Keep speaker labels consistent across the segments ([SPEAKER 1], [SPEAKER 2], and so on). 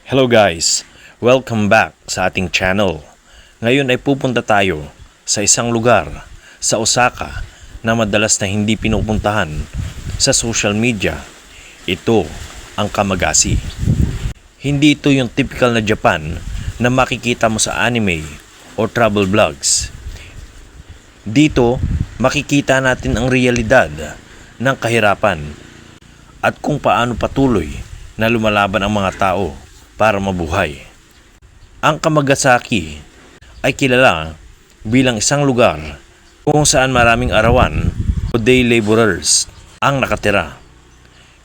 [SPEAKER 1] Hello guys! Welcome back sa ating channel. Ngayon ay pupunta tayo sa isang lugar sa Osaka na madalas na hindi pinupuntahan sa social media. Ito ang Kamagasi. Hindi ito yung typical na Japan na makikita mo sa anime o travel vlogs. Dito makikita natin ang realidad ng kahirapan at kung paano patuloy na lumalaban ang mga tao para mabuhay. Ang Kamagasaki ay kilala bilang isang lugar kung saan maraming arawan o day laborers ang nakatira.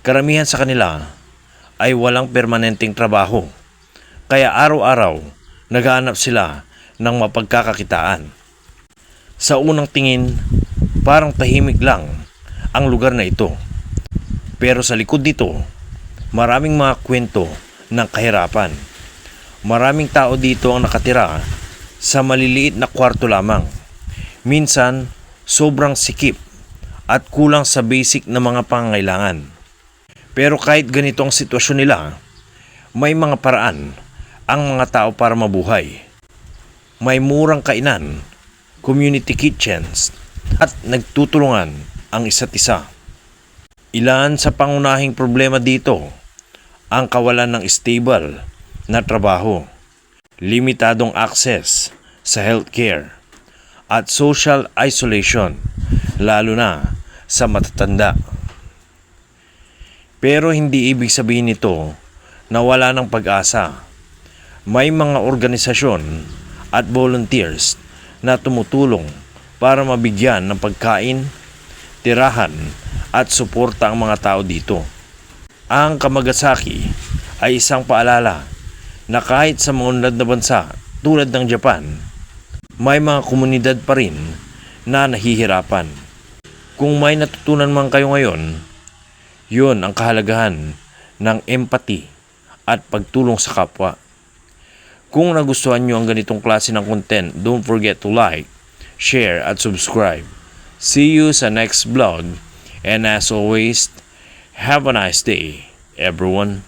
[SPEAKER 1] Karamihan sa kanila ay walang permanenteng trabaho, kaya araw-araw naghahanap sila ng mapagkakakitaan. Sa unang tingin, parang tahimik lang ang lugar na ito. Pero sa likod nito, maraming mga kwento ng kahirapan. Maraming tao dito ang nakatira sa maliliit na kwarto lamang. Minsan, sobrang sikip at kulang sa basic na mga pangangailangan. Pero kahit ganito ang sitwasyon nila, may mga paraan ang mga tao para mabuhay. May murang kainan, community kitchens, at nagtutulungan ang isa't isa. Ilan sa pangunahing problema dito ang kawalan ng stable na trabaho, limitadong access sa healthcare, at social isolation, lalo na sa matatanda. Pero hindi ibig sabihin nito na wala ng pag-asa. May mga organisasyon at volunteers na tumutulong para mabigyan ng pagkain, tirahan, at suporta ang mga tao dito. Ang Kamagasaki ay isang paalala na kahit sa mga unlad na bansa tulad ng Japan, may mga komunidad pa rin na nahihirapan. Kung may natutunan man kayo ngayon, yun ang kahalagahan ng empathy at pagtulong sa kapwa. Kung nagustuhan nyo ang ganitong klase ng content, don't forget to like, share at subscribe. See you sa next vlog, and as always, have a nice day, everyone.